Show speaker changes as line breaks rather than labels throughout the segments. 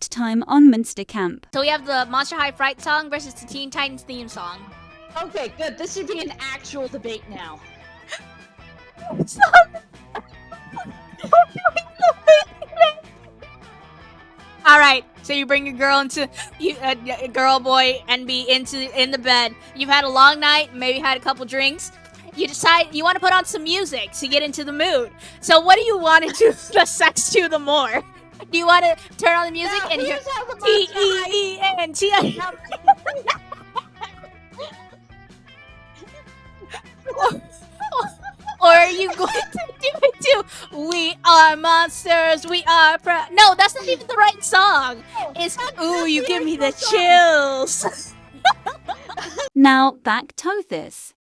Last time on Minster Camp.
So we have the Monster High Fright song versus the Teen Titans theme song.
Okay, good. This should be an actual debate now.
Alright, so you bring your girl into girl boy and be in the bed. You've had a long night, maybe had a couple drinks. You decide you want to put on some music to get into the mood. So what do you want to do the sex to the more? Do you want to turn on the music and hear T-E-E-N-T? Or are you going to do it too? We are monsters, we are proud. No, that's not even the right song. It's, ooh, you give me the chills.
Now back to this.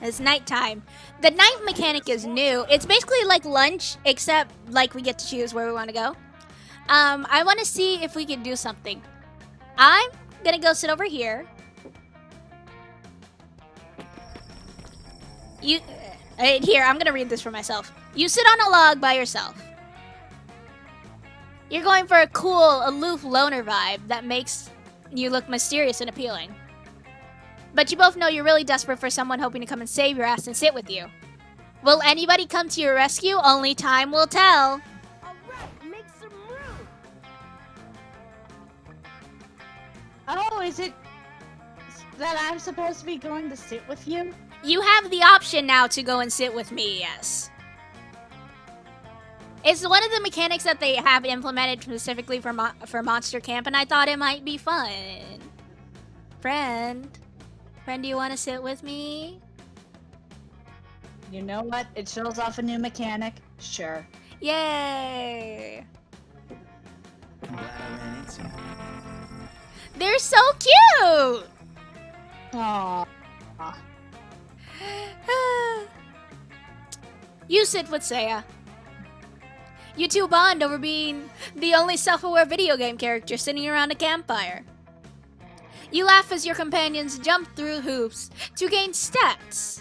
It's nighttime. The night mechanic is new. It's basically like lunch, except like we get to choose where we want to go. I want to see if we can do something. I'm gonna go sit over here. Here, I'm gonna read this for myself. You sit on a log by yourself. You're going for a cool, aloof loner vibe that makes you look mysterious and appealing. But you both know you're really desperate for someone hoping to come and save your ass and sit with you. Will anybody come to your rescue? Only time will tell.
Alright, make some room! Oh, is it that I'm supposed to be going to sit with you?
You have the option now to go and sit with me, yes. It's one of the mechanics that they have implemented specifically for Monster Camp, and I thought it might be fun. Friend, do you want to sit with me?
You know what? It shows off a new mechanic. Sure.
Yay!
I'm glad I ran into you.
They're so cute!
Aww.
You sit with Saya. You two bond over being the only self-aware video game character sitting around a campfire. You laugh as your companions jump through hoops to gain stats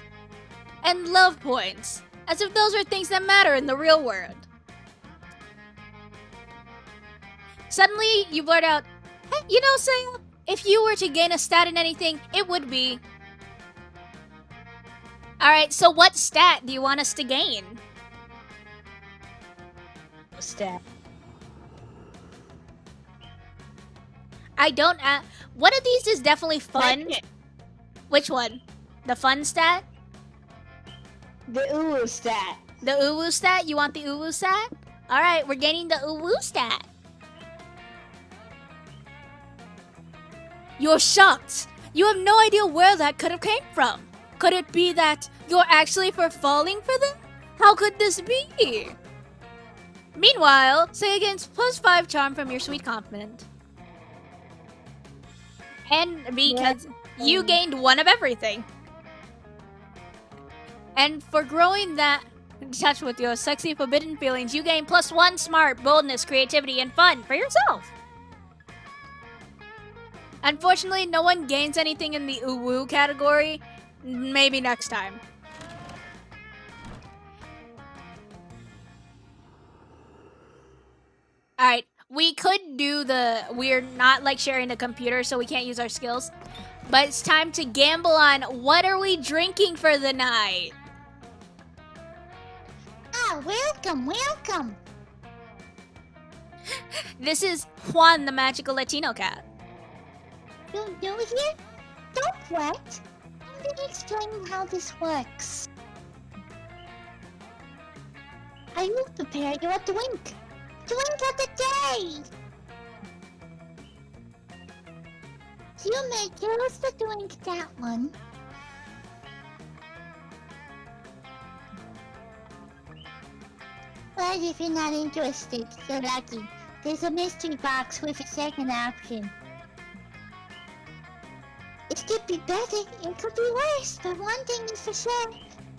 and love points, as if those are things that matter in the real world. Suddenly, you blurt out, "Hey, you know, Saya, if you were to gain a stat in anything, it would be..." Alright, so what stat do you want us to gain?
Stat.
I don't... one of these is definitely fun. Which one? The fun stat?
The ooh stat.
The uwu stat? You want the uwu stat? Alright, we're gaining the uwu stat. You're shocked. You have no idea where that could have came from. Could it be that you're actually falling for them? How could this be? Meanwhile, Saya gains +5 charm from your sweet compliment. And because you gained 1 of everything. And for growing that touch with your sexy forbidden feelings, you gain +1 smart, boldness, creativity, and fun for yourself. Unfortunately, no one gains anything in the uwu category. Maybe next time. Alright, we could do we're not like sharing a computer, so we can't use our skills. But it's time to gamble on what are we drinking for the night.
Ah, welcome, welcome.
This is Juan, the magical Latino cat.
You're new here? Don't fret. I'm gonna explain how this works. I will prepare you a drink. Drink of the day! You may choose to drink that one. But if you're not interested, you're lucky. There's a mystery box with a second option. It could be better, it could be worse, but one thing is for sure.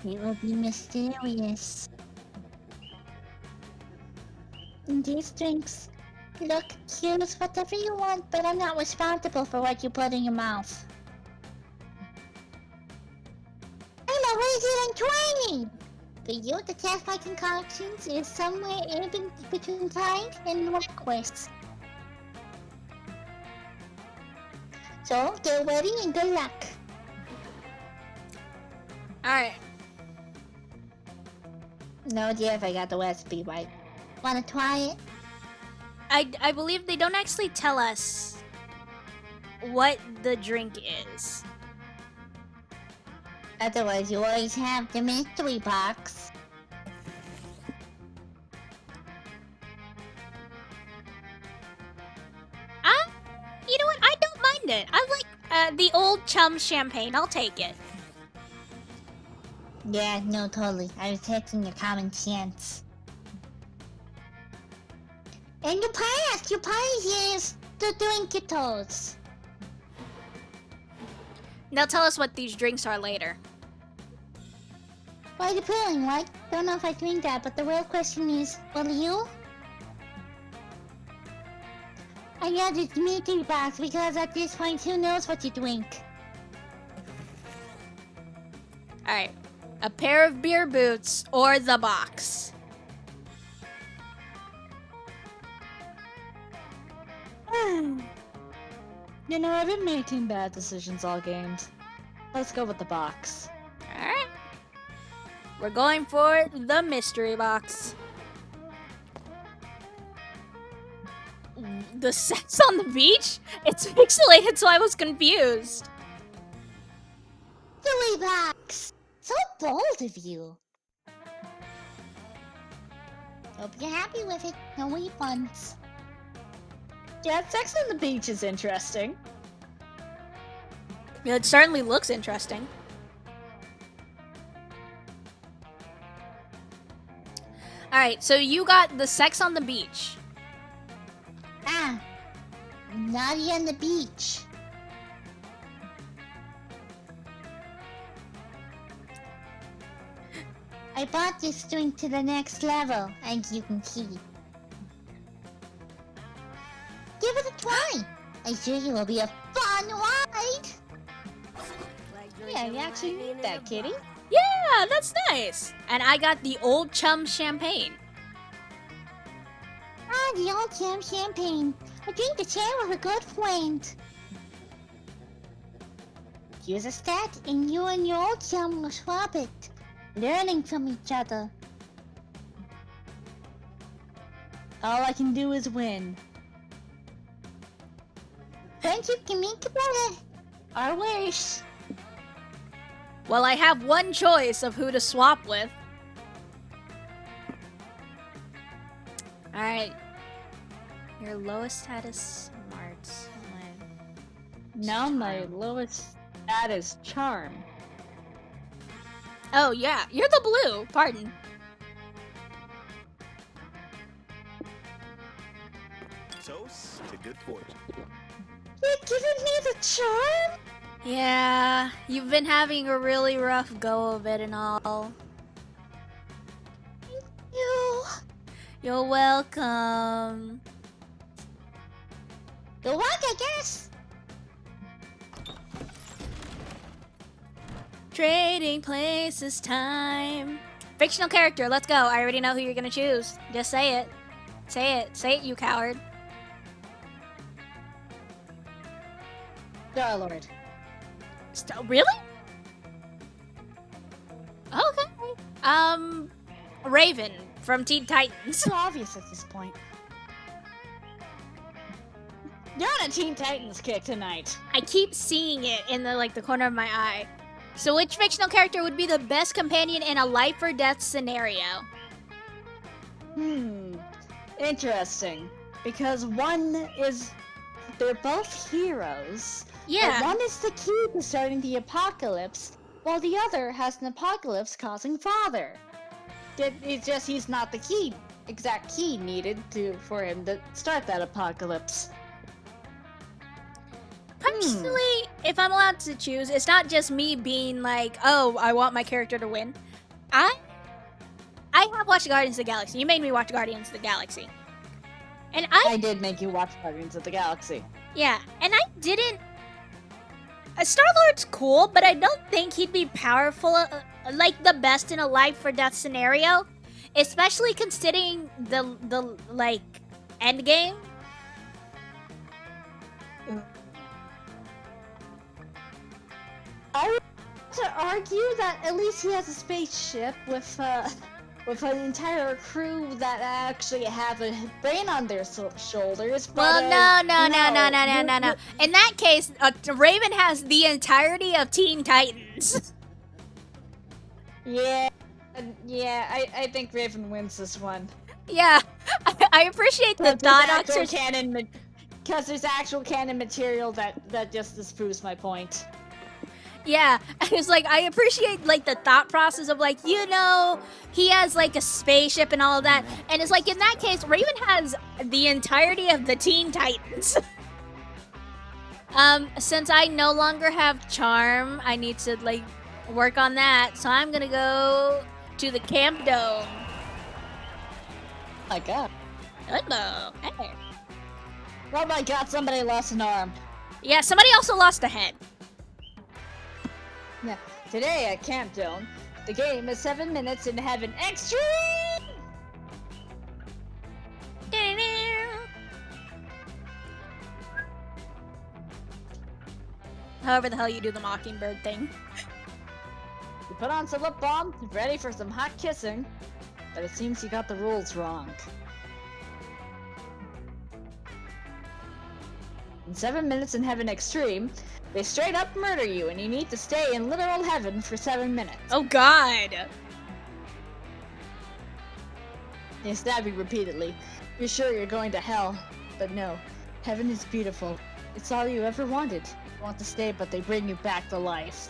It will be mysterious. And these drinks, look, choose whatever you want, but I'm not responsible for what you put in your mouth. I'm a wizard in training! For you to test my concoctions is somewhere in between time and request. So get ready and good luck.
Alright.
No idea if I got the recipe right. Wanna try it?
I believe they don't actually tell us what the drink is.
Otherwise, you always have the mystery box.
You know what? I don't mind it. I like the old chum champagne. I'll take it.
Yeah, no, totally. I was testing your common sense. And your prize is the drinkitos.
They'll tell us what these drinks are later.
Quite appealing, right? Don't know if I drink that, but the real question is, will you? I got this mystery box because at this point, who knows what you drink?
Alright. A pair of beer boots or the box.
You know, I've been making bad decisions all games. Let's go with the box.
Alright. We're going for the mystery box. The sex on the beach? It's pixelated, so I was confused.
Silly box! So bold of you. Hope you're happy with it. No refunds.
Yeah, Sex on the Beach is interesting.
It certainly looks interesting. Alright, so you got the sex on the beach.
Ah, naughty on the beach. I brought this drink to the next level, as you can see. Give it a try. I assure you will be a fun ride.
Yeah, you actually need that, kitty.
Yeah, that's nice. And I got the old chum champagne.
Ah, the old jam champagne. I drink to share with a good friend. Use a stat, and you and your old chum will swap it, learning from each other.
All I can do is win.
Friendship can make it better.
Our wish.
Well, I have one choice of who to swap with. Alright. Your lowest status smarts.
Now my lowest status charm.
Oh, yeah. You're the blue. Pardon.
Toast to good fortune.
You're giving me the charm?
Yeah, you've been having a really rough go of it and all.
You.
You're welcome.
Good luck, I guess.
Trading places time. Fictional character, let's go. I already know who you're gonna choose. Just say it. Say it. Say it, you coward.
Star-Lord.
Really? Okay. Raven from Teen Titans.
It's so obvious at this point. You're on a Teen Titans kick tonight.
I keep seeing it in the corner of my eye. So which fictional character would be the best companion in a life or death scenario?
Interesting. Because they're both heroes.
Yeah.
But one is the key to starting the apocalypse, while the other has an apocalypse-causing father. It's just he's not the exact key needed for him to start that apocalypse.
Personally, if I'm allowed to choose, it's not just me being like, oh, I want my character to win. I have watched Guardians of the Galaxy. You made me watch Guardians of the Galaxy. And
I did make you watch Guardians of the Galaxy.
Yeah, and I didn't... Star-Lord's cool, but I don't think he'd be powerful like the best in a life for death scenario, especially considering the like end game.
I would to argue that at least he has a spaceship with an entire crew that actually have a brain on their shoulders. But,
Well, no. In that case, Raven has the entirety of Teen Titans.
Yeah, I think Raven wins this one.
Yeah, I appreciate the thought
Because
exercise.
there's actual canon material that just disproves my point.
Yeah, it's like I appreciate like the thought process of like, you know, he has like a spaceship and all of that, and it's like in that case, Raven has the entirety of the Teen Titans. Since I no longer have charm, I need to like work on that, so I'm gonna go to the Camp Dome.
My God.
Hello. Hey.
Oh my God! Somebody lost an arm.
Yeah, somebody also lost a head.
Yeah. Today at Camp Dome, the game is 7 minutes in Heaven Extreme.
However the hell you do the mockingbird thing.
You put on some lip balm, ready for some hot kissing, but it seems you got the rules wrong. In 7 minutes in Heaven Extreme, they straight up murder you and you need to stay in literal heaven for 7 minutes.
Oh God.
They stab you repeatedly. You're sure you're going to hell, but no. Heaven is beautiful. It's all you ever wanted. You want to stay, but they bring you back to life.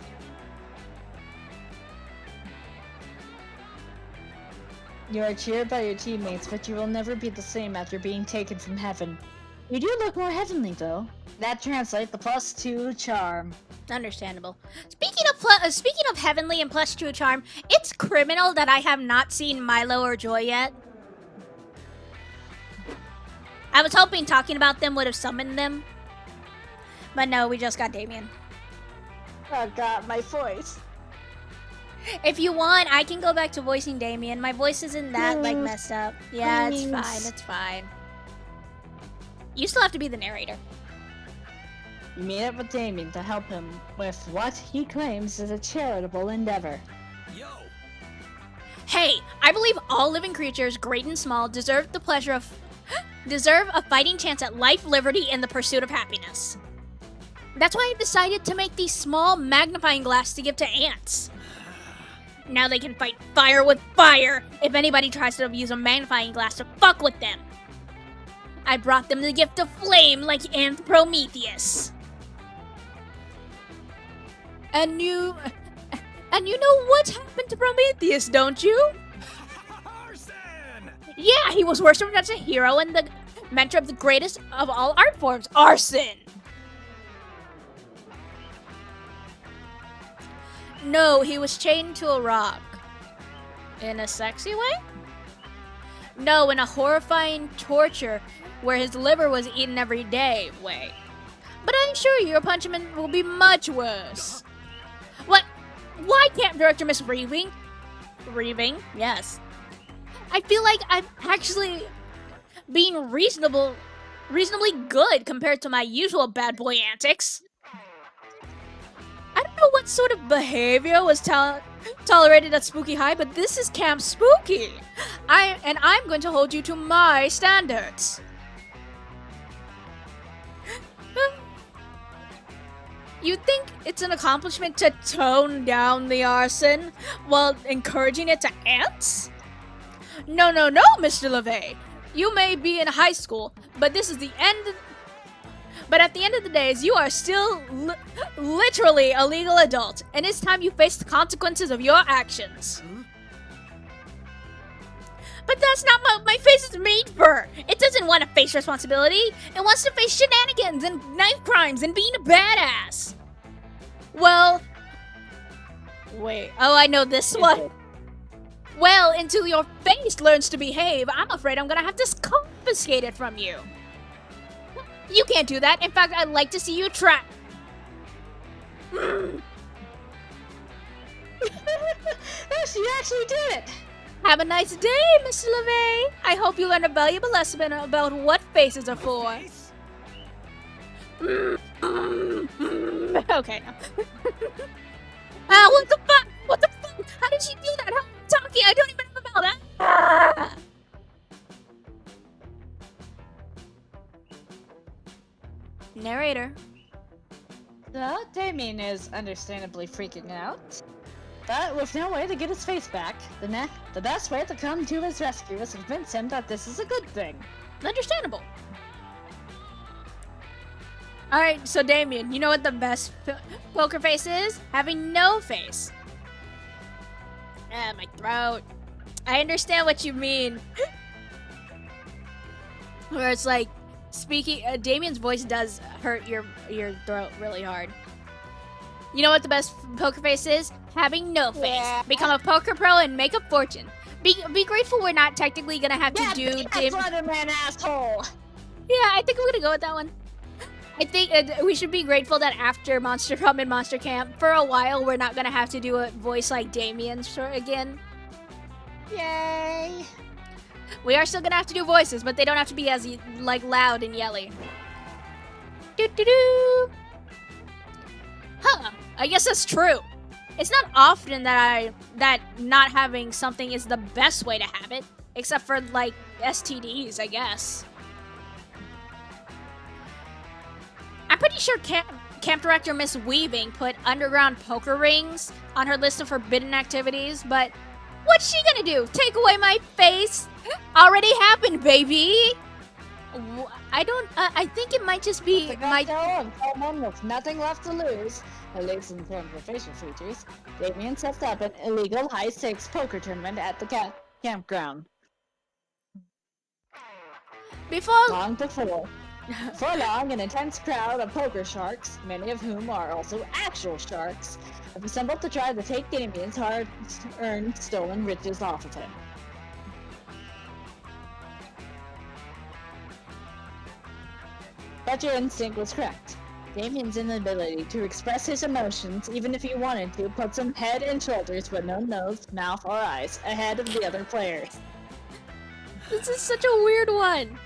You are cheered by your teammates, but you will never be the same after being taken from heaven. You do look more heavenly, though. That translates to +2 charm.
Understandable. Speaking of heavenly and +2 charm, it's criminal that I have not seen Milo or Joy yet. I was hoping talking about them would have summoned them, but no, we just got Damien.
Oh God, my voice.
If you want, I can go back to voicing Damien. My voice isn't that like
Please.
messed up. Yeah, it's
Please.
fine. It's fine. You still have to be the narrator.
You meet up with Damien to help him with what he claims is a charitable endeavor.
Yo!
Hey, I believe all living creatures, great and small, deserve a fighting chance at life, liberty, and the pursuit of happiness. That's why I decided to make these small magnifying glass to give to ants. Now they can fight fire with fire if anybody tries to use a magnifying glass to fuck with them. I brought them the gift of flame like Ant Prometheus. And you know what happened to Prometheus, don't you?
Arson!
Yeah, he was worshipped as a hero and the mentor of the greatest of all art forms, arson. No, he was chained to a rock. In a sexy way? No, in a horrifying torture where his liver was eaten every day way. But I'm sure your punishment will be much worse. What? Why can't Director Miss Reeving? Reeving? Yes. I feel like I'm actually being reasonably good compared to my usual bad boy antics. I don't know what sort of behavior was tolerated at Spooky High, but this is Camp Spooky. I'm going to hold you to my standards. You think it's an accomplishment to tone down the arson while encouraging it to ants? No, Mr. LeVay. You may be in high school, but this is the end. But at the end of the day, you are still literally a legal adult, and it's time you face the consequences of your actions. But that's not what my face is made for. It doesn't want to face responsibility. It wants to face shenanigans and knife crimes and being a badass. Well, wait. Oh, I know this one. Well, until your face learns to behave, I'm afraid I'm gonna have to confiscate it from you. You can't do that. In fact, I'd like to see you try.
Oh, she actually did it!
Have a nice day, Mr. LeVay. I hope you learned a valuable lesson about what faces are for.
Face?
Okay. What the fuck? What the fuck? How did she do that? How am I talking? I don't even know about that. Narrator.
So, Damien is understandably freaking out. But with no way to get his face back, the best way to come to his rescue is to convince him that this is a good thing.
Understandable. Alright, so Damien, you know what the best poker face is? Having no face. My throat. I understand what you mean. Where it's like, speaking, Damien's voice does hurt your throat really hard. You know what the best poker face is? Having no face.
Yeah.
Become a poker pro and make a fortune. Be grateful we're not technically gonna have to do
Spider-Man asshole!
Yeah, I think I'm gonna go with that one. I think we should be grateful that after Monster Prom and Monster Camp, for a while, we're not gonna have to do a voice like Damien's again.
Yay!
We are still gonna have to do voices, but they don't have to be as like loud and yelly. Doo doo doo. Huh? I guess that's true. It's not often that not having something is the best way to have it, except for like STDs, I guess. I'm pretty sure Camp Director Miss Weaving put underground poker rings on her list of forbidden activities, but what's she gonna do? Take away my face? Already happened, baby! I think it might just be
The
my...
of someone with nothing left to lose, at least in terms of facial features, Damien sets up an illegal high-stakes poker tournament at the campground.
Before...
Long before. For long, an intense crowd of poker sharks, many of whom are also actual sharks, have assembled to try to take Damien's hard-earned stolen riches off of him. But your instinct was correct. Damien's inability to express his emotions, even if he wanted to, puts him head and shoulders with no nose, mouth, or eyes ahead of the other players.
This is such a weird one.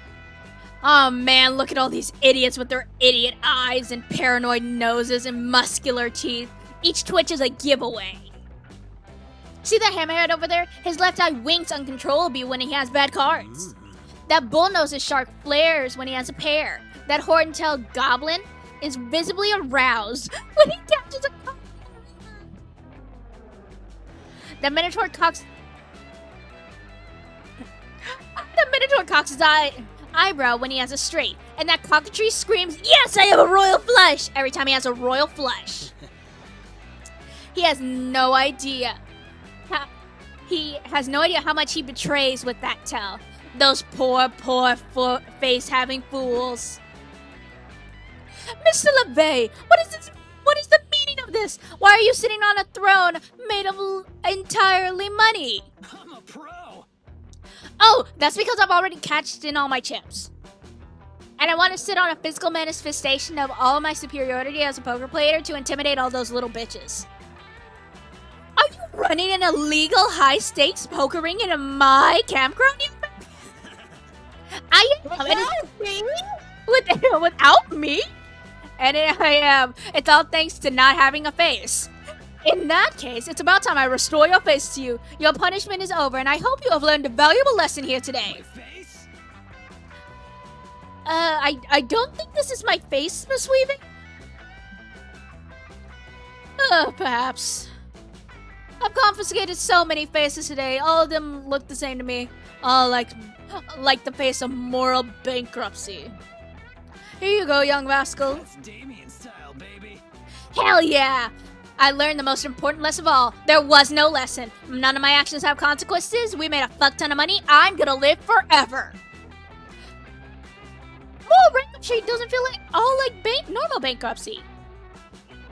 Oh man, look at all these idiots with their idiot eyes and paranoid noses and muscular teeth. Each twitch is a giveaway. See that hammerhead over there? His left eye winks uncontrollably when he has bad cards. That bullnose's shark flares when he has a pair. That horn-tailed goblin is visibly aroused when he catches a card. The Minotaur cocks his eyebrow when he has a straight, and that cockatrice screams, "Yes, I have a royal flush!" every time he has a royal flush. He has no idea how much he betrays with that tell. Those poor face-having fools. Mr. LeVay, what is this? What is the meaning of this? Why are you sitting on a throne made of entirely money?
I'm a pro.
Oh, that's because I've already cashed in all my chips. And I want to sit on a physical manifestation of all of my superiority as a poker player to intimidate all those little bitches. Are you running an illegal high-stakes poker ring in my campground? I am. Without me? And I am. It's all thanks to not having a face. In that case, it's about time I restore your face to you. Your punishment is over, and I hope you have learned a valuable lesson here today.
My face?
I don't think this is my face, Miss Weaving. Perhaps. I've confiscated so many faces today. All of them look the same to me. All like the face of moral bankruptcy. Here you go, young rascal.
That's Damien style, baby.
Hell yeah! I learned the most important lesson of all. There was no lesson. None of my actions have consequences. We made a fuck ton of money. I'm gonna live forever. Moral bankruptcy doesn't feel like all like normal bankruptcy.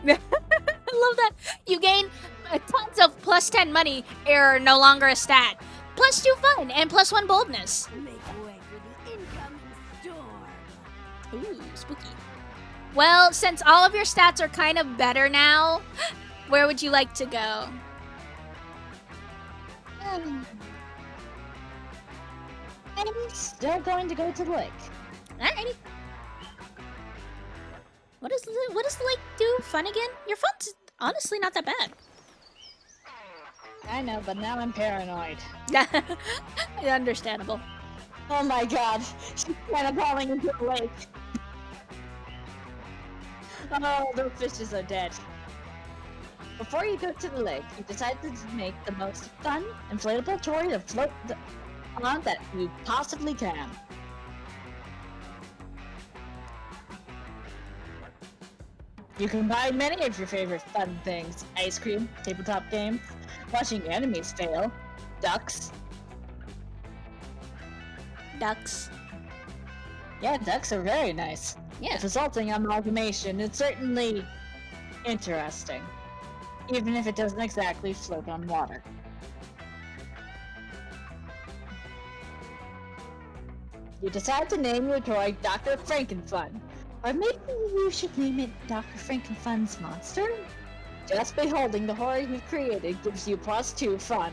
I love that. You gain tons of plus 10 money, error no longer a stat. Plus 2 fun and plus 1 boldness.
Make way for the incoming storm.
Ooh, spooky. Well, since all of your stats are kind of better now, where would you like to go?
I'm still going to go to the lake.
Alrighty. What does the lake do? Fun again? Your fun's honestly not that bad.
I know, but now I'm paranoid.
Understandable.
Oh my god, she's kind of falling into the lake. Oh, those fishes are dead. Before you go to the lake, you decide to make the most fun, inflatable toy to float on that you possibly can. You can buy many of your favorite fun things: ice cream, tabletop games, watching enemies fail, ducks.
Ducks.
Yeah, ducks are very nice.
Yeah.
The resulting amalgamation is certainly interesting, even if it doesn't exactly float on water. You decide to name your toy Dr. Frankenfun, or maybe you should name it Dr. Frankenfun's Monster? Just beholding the horror you've created gives you +2 fun.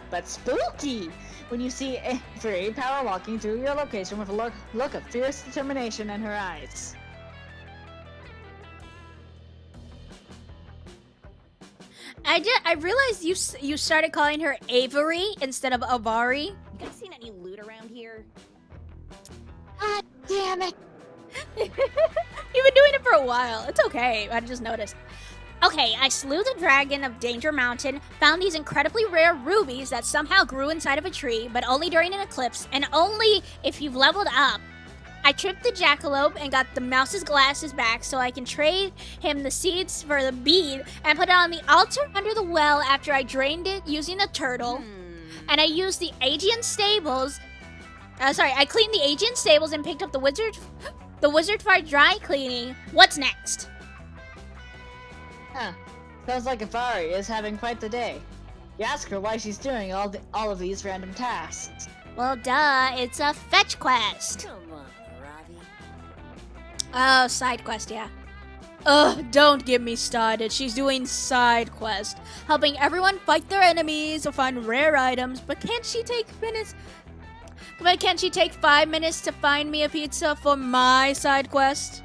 But spooky when you see Avery power walking through your location with a look of fierce determination in her eyes.
I realized you started calling her Avery instead of AVERY.
You guys seen any loot around here?
God damn it.
You've been doing it for a while. It's okay. I just noticed. Okay, I slew the dragon of Danger Mountain, found these incredibly rare rubies that somehow grew inside of a tree, but only during an eclipse, and only if you've leveled up. I tripped the jackalope and got the mouse's glasses back so I can trade him the seeds for the bead and put it on the altar under the well after I drained it using the turtle. And I used the Aegean stables. I cleaned the Aegean stables and picked up the wizard for dry cleaning. What's next?
Huh. Sounds like AVERY is having quite the day. You ask her why she's doing all of these random tasks.
Well, duh, it's a fetch quest.
Come on, ARAVI.
Oh, side quest, yeah. Ugh, don't get me started. She's doing side quest, helping everyone fight their enemies or find rare items, but can't she take 5 minutes to find me a pizza for my side quest?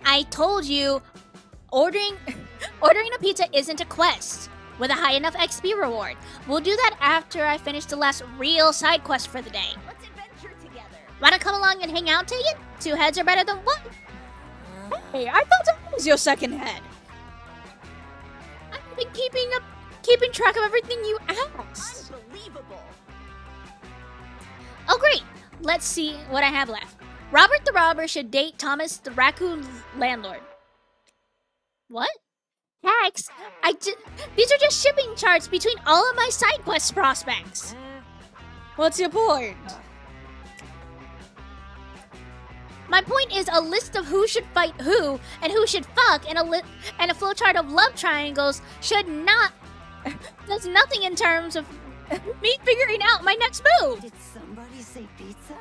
I told you, ordering a pizza isn't a quest with a high enough XP reward. We'll do that after I finish the last real side quest for the day.
Let's adventure together.
Wanna come along and hang out, Tegan? 2 heads are better than 1. Hey, I thought that was your second head. I've been keeping track of everything you asked.
Unbelievable.
Oh great, let's see what I have left. Robert the Robber should date Thomas the Raccoon Landlord. What? Hex, these are just shipping charts between all of my side quest prospects. What's your point? My point is a list of who should fight who and who should fuck, and a flowchart of love triangles does nothing in terms of me figuring out my next move.
Did somebody say pizza?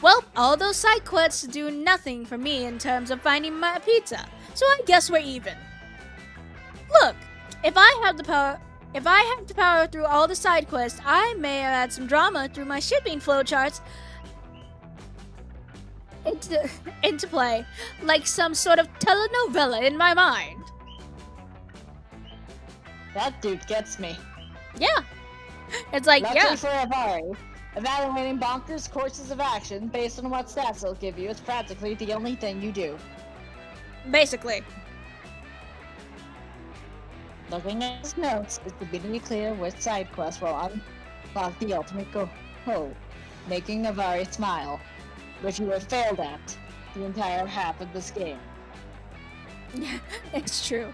Well, all those side quests do nothing for me in terms of finding my pizza, so I guess we're even. Look, if I had to power through all the side quests, I may have had some drama through my shipping flowcharts into play, like some sort of telenovela in my mind.
That dude gets me.
Yeah. It's like,
Luckily
yeah.
for AVERY, evaluating bonkers courses of action based on what stats they'll give you is practically the only thing you do.
Basically.
Looking at his notes, it's beginning to clear which side quest will unlock the ultimate goal, making AVERY smile, which you have failed at the entire half of this game.
It's true.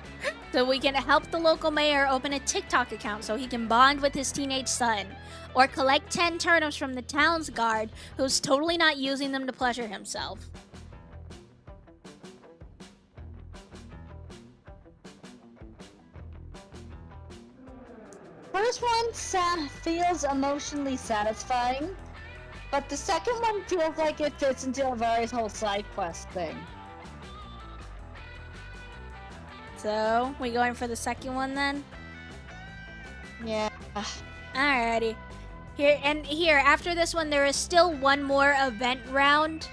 So we can help the local mayor open a TikTok account so he can bond with his teenage son. Or collect 10 turnips from the town's guard who's totally not using them to pleasure himself.
First one feels emotionally satisfying. But the second one feels like it fits into AVERY's whole side quest thing.
So, we going for the second one then?
Yeah.
Alrighty. Here, after this one, there is still one more event round.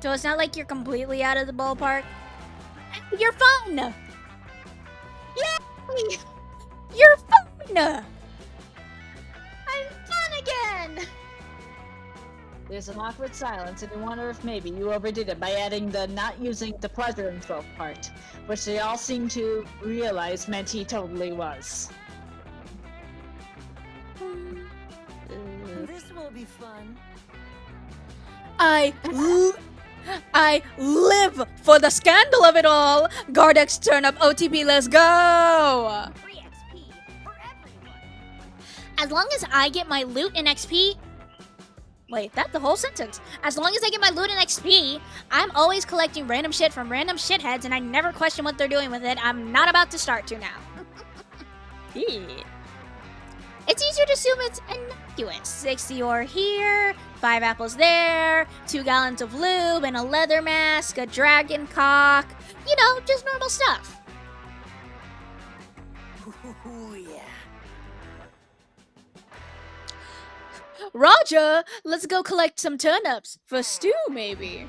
So it's not like you're completely out of the ballpark. Your phone!
Yay!
Your phone!
I'm done again! There's an awkward silence, and you wonder if maybe you overdid it by adding the not using the pleasure info part, which they all seem to realize meant he totally was.
This will be fun.
I live for the scandal of it all! Gardex turn up OTP, let's go!
Free XP for everyone.
As long as I get my loot and XP... Wait, that's the whole sentence. As long as I get my loot and XP, I'm always collecting random shit from random shitheads and I never question what they're doing with it. I'm not about to start to now. Yeah. It's easier to assume it's innocuous. 60 ore here, 5 apples there, 2 gallons of lube, and a leather mask, a dragon cock. You know, just normal stuff.
Ooh, yeah.
Roger, let's go collect some turnips for stew, maybe.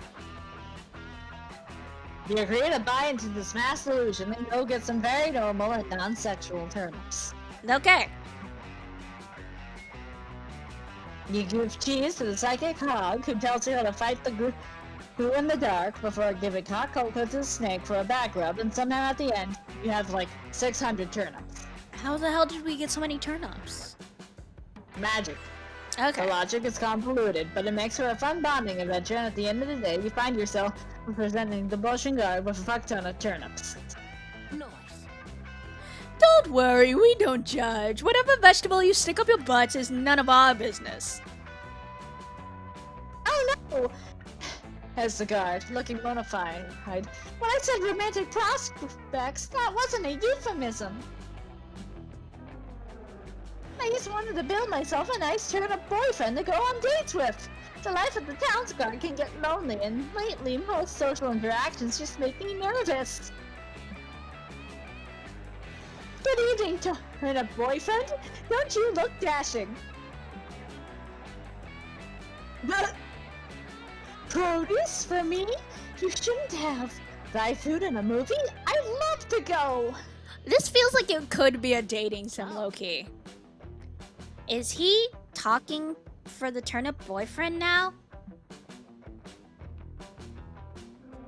You agree to buy into this mass illusion and go get some very normal and non-sexual turnips.
Okay.
You give cheese to the psychic hog who tells you how to fight the who in the dark before giving hot cocoa to the snake for a back rub, and somehow at the end, you have like 600 turnips.
How the hell did we get so many turnips?
Magic.
Okay.
The logic is convoluted, but it makes for a fun bonding adventure, and at the end of the day, you find yourself representing the Boshin Guard with a fuck ton of turnips.
Nice.
Don't worry, we don't judge. Whatever vegetable you stick up your butts is none of our business.
Oh no! As the guard, looking bona fide. When I said romantic prospects, that wasn't a euphemism. I just wanted to build myself a nice turnip boyfriend to go on dates with. The life of the town's guard can get lonely, and lately most social interactions just make me nervous. Good evening, turnip boyfriend. Don't you look dashing? But produce for me? You shouldn't have. Buy food in a movie? I'd love to go.
This feels like it could be a dating sim, low-key. Is he talking for the turnip boyfriend now?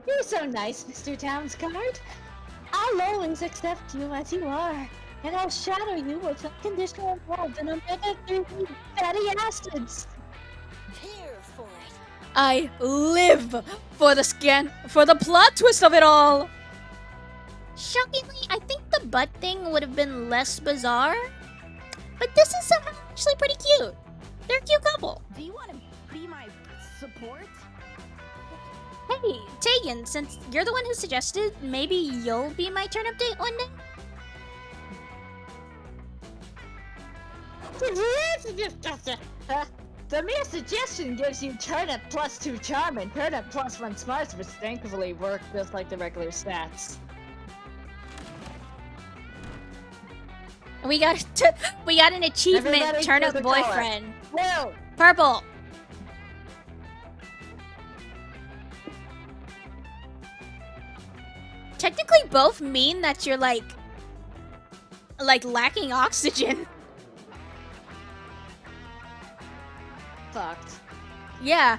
You're so nice, Mr. Town's guard. I'll always accept you as you are, and I'll shadow you with unconditional love and omega-3 fatty acids.
Here for it.
I live for the plot twist of it all. Shockingly, I think the butt thing would have been less bizarre, but this is somehow actually pretty cute. They're a cute couple.
Do you want to be my support?
Hey, Tegan, since you're the one who suggested, maybe you'll be my turnip date one day?
The mere suggestion gives you turnip plus 2 charm and turnip plus 1 smarts, which thankfully work just like the regular stats.
We got an achievement,
Everybody
turnip
choose a color.
boyfriend.
Blue!
Purple. Technically, both mean that you're like lacking oxygen.
Fucked.
Yeah.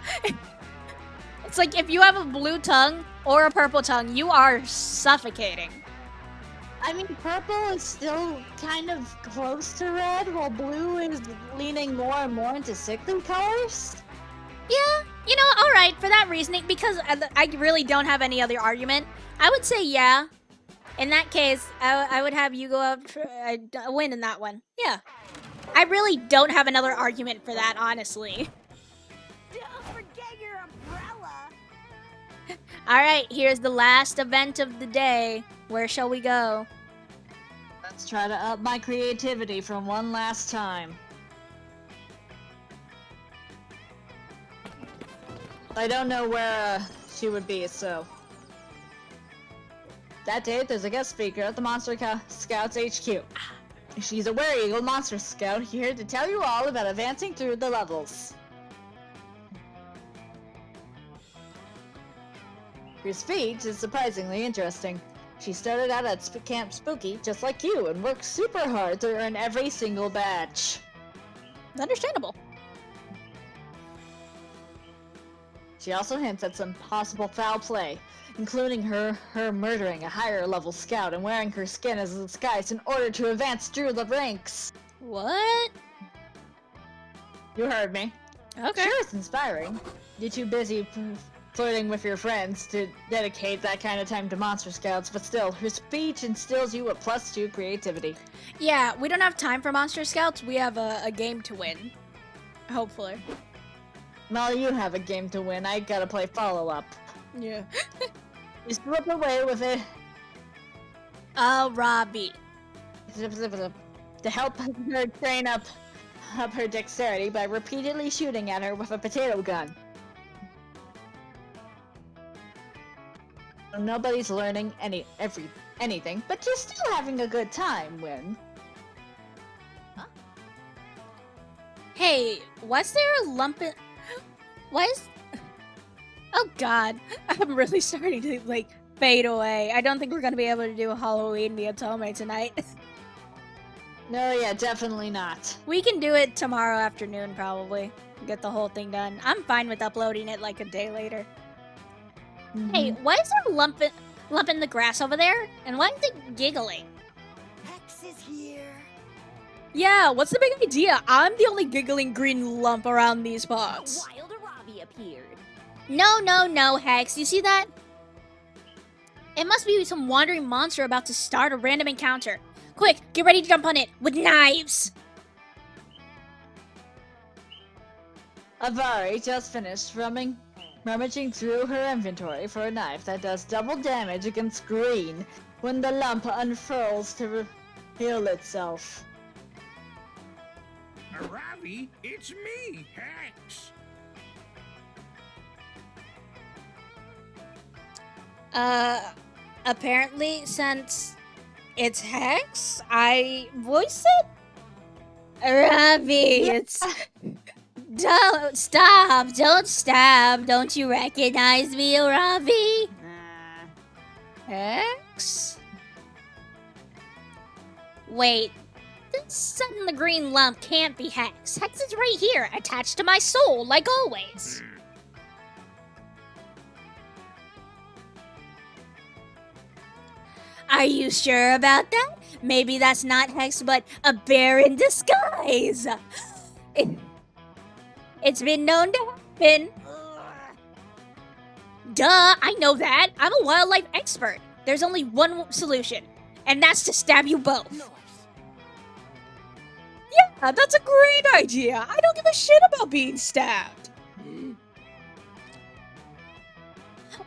It's like if you have a blue tongue or a purple tongue, you are suffocating.
I mean, purple is still kind of close to red, while blue is leaning more and more into sickly colors.
Yeah, you know, alright, for that reasoning, because I really don't have any other argument, I would say yeah. In that case, I would have you go up for a win in that one. Yeah. I really don't have another argument for that, honestly.
Don't forget your umbrella.
Alright, here's the last event of the day. Where shall we go?
Let's try to up my creativity from one last time. I don't know where she would be, so. That day, there's a guest speaker at the Monster Scouts HQ. She's a were-eagle monster scout here to tell you all about advancing through the levels. Her speech is surprisingly interesting. She started out at Camp Spooky just like you and worked super hard to earn every single badge.
Understandable.
She also hints at some possible foul play, including her murdering a higher level scout and wearing her skin as a disguise in order to advance through the ranks.
What?
You heard me.
Okay.
Sure, it's inspiring. You're too busy flirting with your friends to dedicate that kind of time to Monster Scouts, but still, her speech instills you with +2 creativity.
Yeah, we don't have time for Monster Scouts. We have a game to win. Hopefully.
Well, you have a game to win. I gotta play follow-up.
Yeah.
You slip away with it
ARAVI.
to help her train up her dexterity by repeatedly shooting at her with a potato gun. Nobody's learning anything, but you're still having a good time when.
Hey, was there a lump in... Oh god, I'm really starting to, like, fade away. I don't think we're gonna be able to do a Halloween the Otome tonight.
No, yeah, definitely not.
We can do it tomorrow afternoon, probably. Get the whole thing done. I'm fine with uploading it, like, a day later. Hey, why is there a lump in the grass over there? And why is it giggling?
Hex is here.
Yeah, what's the big idea? I'm the only giggling green lump around these
A
parts.
wild ARAVI appeared.
No, Hex. You see that? It must be some wandering monster about to start a random encounter. Quick, get ready to jump on it with knives.
AVERY just finished rummaging through her inventory for a knife that does double damage against green when the lump unfurls to reveal itself.
ARAVI, it's me, Hex.
Apparently, since it's Hex, I voice it? ARAVI, it's... Don't stop, don't you recognize me, ARAVI? Hex? Wait, this sun the green lump can't be Hex. Hex is right here, attached to my soul, like always. Are you sure about that? Maybe that's not Hex, but a bear in disguise. It's been known to happen. Duh, I know that. I'm a wildlife expert. There's only one solution, and that's to stab you both. Yeah, that's a great idea. I don't give a shit about being stabbed.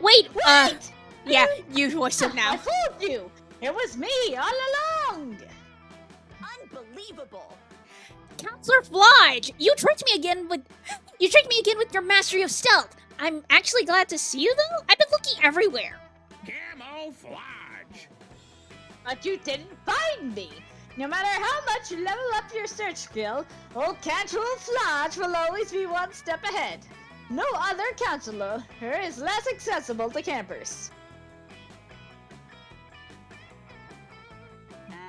Wait, yeah, you voice it
I
now.
fooled you! It was me all along!
Unbelievable.
Counselor Flodge, you tricked me again with your mastery of stealth. I'm actually glad to see you though. I've been looking everywhere.
Camouflage.
But you didn't find me! No matter how much you level up your search skill, old Counselor Flodge will always be one step ahead. No other counselor is less accessible to campers.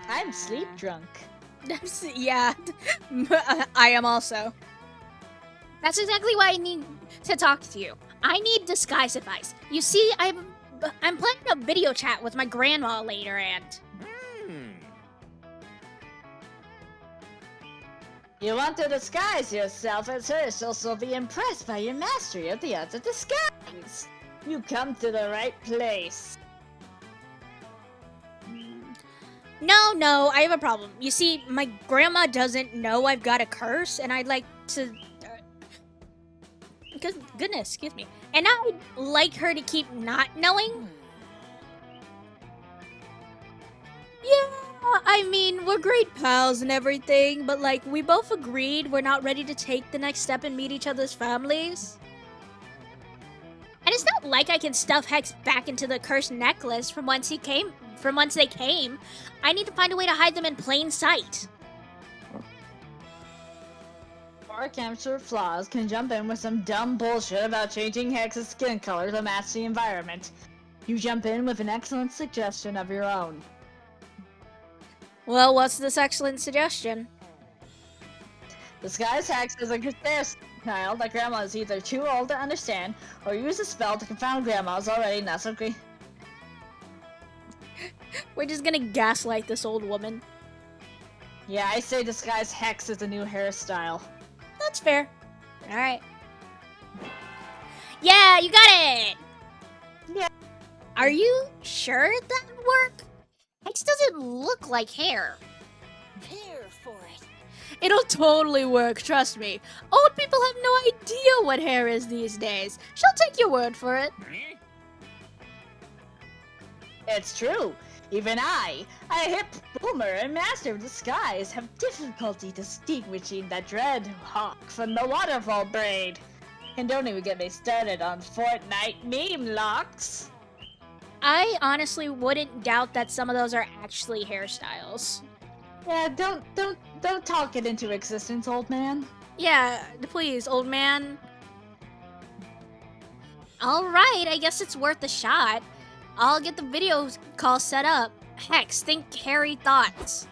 I'm sleep drunk.
Yeah, I am also. That's exactly why I need to talk to you. I need disguise advice. You see, I'm planning a video chat with my grandma later, and
You want to disguise yourself as her, she'll be impressed by your mastery of the arts of disguise. You come to the right place.
No, I have a problem. You see, my grandma doesn't know I've got a curse, and I'd like to... goodness, excuse me. And I'd like her to keep not knowing. Yeah, I mean, we're great pals and everything, but like, we both agreed we're not ready to take the next step and meet each other's families. like I can stuff Hex back into the cursed necklace from whence they came. I need to find a way to hide them in plain sight.
Or Capture Flaws can jump in with some dumb bullshit about changing Hex's skin color to match the environment. You jump in with an excellent suggestion of your own.
Well, what's this excellent suggestion?
Disguise Hex as a child that Grandma is either too old to understand, or use a spell to confound Grandma's already necessary.
We're just gonna gaslight this old woman.
Yeah, I say disguise Hex as a new hairstyle.
That's fair. Alright. Yeah, you got it!
Yeah.
Are you sure that would work? Hex doesn't look like hair.
Here for it.
It'll totally work, trust me. Old people have no idea what hair is these days. She'll take your word for it.
Eh?
It's true. Even I, a hip boomer and master of disguise, have difficulty distinguishing the dread hawk from the waterfall braid. And don't even get me started on Fortnite meme locks.
I honestly wouldn't doubt that some of those are actually hairstyles.
Yeah, don't talk it into existence, old man.
Yeah, please, old man. Alright, I guess it's worth a shot. I'll get the video call set up. Hex, think hairy thoughts.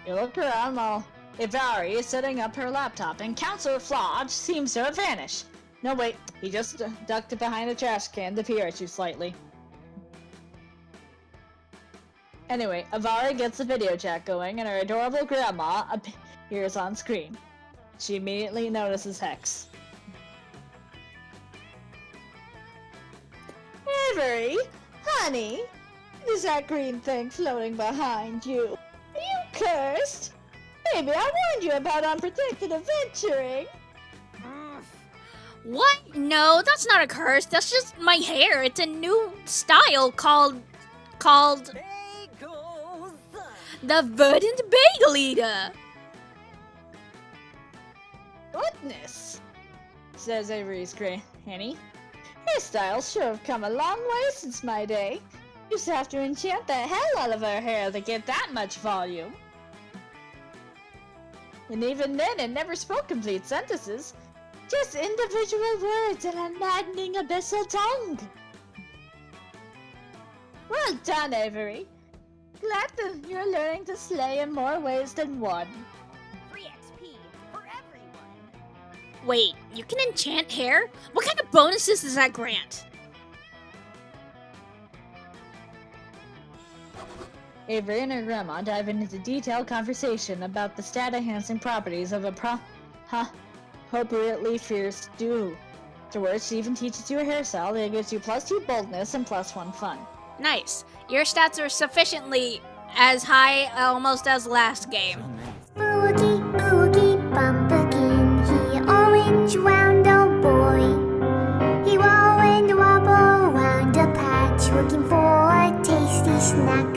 You look around while AVERY is setting up her laptop, and Counselor Flodge seems to have vanished. No, wait, he just ducked behind a trash can to peer at you slightly. Anyway, AVERY gets the video chat going, and her adorable grandma appears on screen. She immediately notices Hex. AVERY, honey, what is that green thing floating behind you? Are you cursed? Maybe I warned you about unprotected adventuring.
What? No, that's not a curse. That's just my hair. It's a new style called
Bagels.
the Verdant Bagel Eater.
Goodness, says AVERY's granny. Hairstyles sure have come a long way since my day. Used to have to enchant the hell out of her hair to get that much volume. And even then, it never spoke complete sentences. Just individual words and a maddening abyssal tongue. Well done, AVERY. Glad that you're learning to slay in more ways than one.
Free XP for everyone.
Wait, you can enchant hair? What kind of bonuses does that grant?
AVERY and her grandma dive into detailed conversation about the stat-enhancing properties of appropriately fierce stew. Afterwards, she even teaches you a hairstyle that gives you +2 boldness and +1 fun.
Nice. Your stats are sufficiently as high almost as last game.
SpOwOky, OwOky, pumpkin, he orange round old boy. He roll and wobble round a patch looking for a tasty snack.